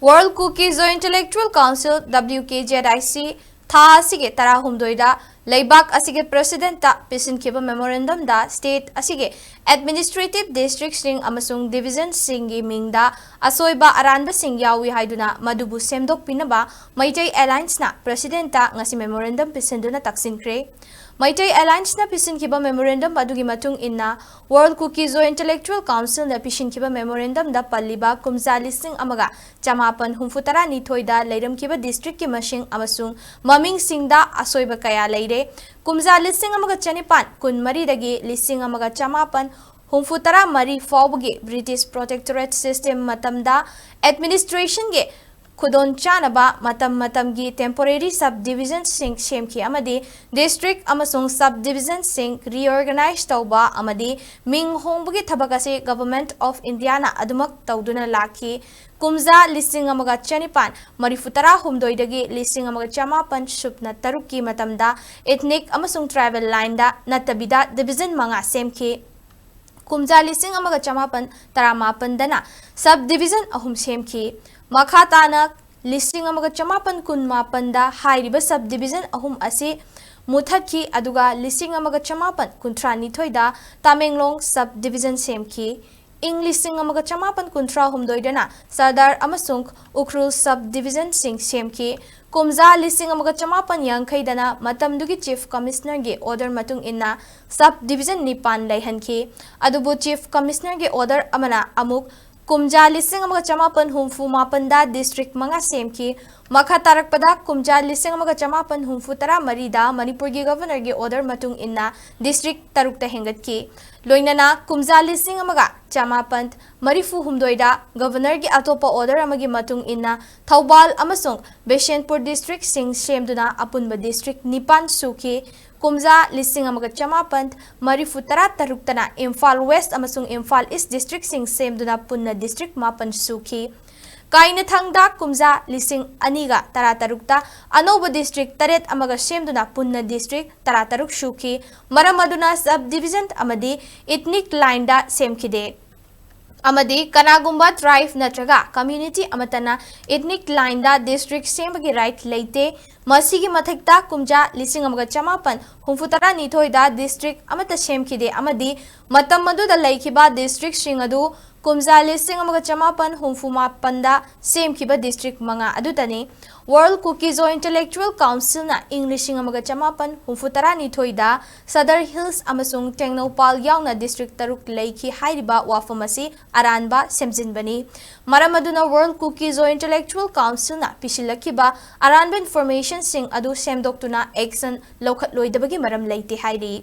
World Cookies Intellectual Council WKZIC था असिगे तरा हुमदोइदा लेबाक असिगे प्रेसिडेंट ता पिसिन केबा मेमोरेंडम दा स्टेट असिगे एडमिनिस्ट्रेटिव डिस्ट्रिक्ट सिंग अमसुंग डिविजन सिंग गी मिंगदा असोइबा अरानबा सिंग यावी हाइदुना मदुबु सेमदोक पिनबा मैतै एलायंस ना प्रेसिडेंट ता ngasi मेमोरेंडम पिसिनदुना तक्सिनख्रे मैतै एलायंस ना पिसिनखिबा मेमोरेंडम अदुगी मतुंग इन्ना वर्ल्ड कुकीज इंटेलेक्चुअल काउंसिल ना पिसिनखिबा मेमोरेंडम दा पल्लिबा कुमजा लिसिंग अमगा चमापन हुमफुतरा निथोइदा लेरमखिबा डिस्ट्रिक्ट की मशिंग अमसुंग ममिंग सिंगदा असोइबा कया लेरे कुमजा लिसिंग अमगा चनिपान कुनमरी दगी लिसिंग अमगा चमापन हुमफुतरा मरी फाउबगे ब्रिटिश प्रोटेक्टोरेट सिस्टम मतमदा एडमिनिस्ट्रेशन गे खुदोन चानबा मतम की टेम्पोरेरी सब डिविजन सिंग सेमखी अमदी डिस्ट्रिक्ट अमसुंग सब डिविजन सिंग रीऑर्गेनाइज तौबा अमदी मिंग होंबगी थबक असे गवर्नमेंट ऑफ इंडिया ना अदुमक तौदुना लाखी कुमजा लिसिंग अमगा चनिपान मरीफुतरा हुमदोइदगी लिसिंग अमगा चमापन सुपना तरुक की मतमदा एथनिक अमसुंग ट्राइबल लाइन दा नतबिदा डिविजन मंगा सेमखी कुमजा लिसिंग अमगा चमापन तरामापन दना सब डिविजन अहुम सेमखी मखाताना लिसिंग अमगा चमापन कुनमापन दा हाइरिबा सब डिविजन अहुम असे मुथकी अदुगा लिसिंग अमगा चमापन कुंथ्रानिथोइदा तामेंगलोंग सब डिविजन सेमखी इंग लिसिंग अमगा चमापन कुंथ्रा हुमदोइदना सरदार अमसुंग उखरुल सब डिविजन सिंग सेमखी कुमजा लिसिंग अमगा चमापन यांखैदना मतमदुगी चीफ कमिश्नर गे ऑर्डर मतुंग इन्ना सब डिविजन निपान लैहनखी अदुबु चीफ कमिश्नर गे ऑर्डर अमना अमुक कुमजा लिसिंग अमगा चमापन हुमफु मापनदा डिस्ट्रिक्ट मंगा सेमखी मखा तारकपदा कुमजा लिसिंग अमगा चमापन हुमफु तरा मरीदा मणिपुर की गवर्नर के ऑर्डर मतुंग इन्ना डिस्ट्रिक्ट तरुकता हेंगतकी लोइनना कुमजा लिसिंग अमगा चमापन मरीफु हुमदोइदा गवर्नर की अतोपा ऑर्डर अमगी मतुंग इन्ना थौबाल अमसुंग बेशेनपुर डिस्ट्रिक्ट सिंग सेमदुना अपुनबा डिस्ट्रिक्ट निपान सुखी कुमजा लिसिंग अमगा चमापन मरीफु तरा तरुकतना इम्फाल वेस्ट अमसुंग इम्फाल ईस्ट डिस्ट्रिक्ट सिंग सेमदुना पुन्ना डिस्ट्रिक्ट मापन सुखी काइनथंगदा कुमजा लिसिंग अनिगा तरा तरुकता अनोब डिस्ट्रिक्ट तरेत अमगा सेमदुना पुन्ना डिस्ट्रिक्ट तरा तरुक सुखी मरम अदुना सब डिविजन अमदी इथनिक लाइन दा सेमखिदे अमदी कनागुम्बा ट्राइब नत्रगा कम्युनिटी अमतना इथनिक लाइन दा डिस्ट्रिक्ट सेमबगी राइट लेते मसीगी मथक्ता कुमजा लिसिंग अमगा चमापन हुमफुतरा निथोइदा डिस्ट्रिक्ट अमता सेमखिदे अमदी मतम मदुदा लैखिबा डिस्ट्रिक्ट सिंग अदु कुमजा लिसिंग अमगा चमापन हुमफुमापनदा सेमखिबा डिस्ट्रिक्ट मंगा अदुतनी वर्ल्ड कुकीज इंटेलेक्चुअल काउंसिल ना इंग लिसिंग अमगा चमापन हुमफुतरा निथोइदा सदर हिल्स अमसुंग टेंगनौपाल यावना डिस्ट्रिक्ट तरुक लैखि हाइरिबा वाफमसी अरानबा सेमजिनबनी मरम अदुना वर्ल्ड कुकीज इंटेलेक्चुअल काउंसिल ना पिसिलखिबा अरानबा इन्फॉर्मेशन सिंग अदु सेमदोक्तुना एक्शन लौखत लोइदबगी मरम लैते हाइरि।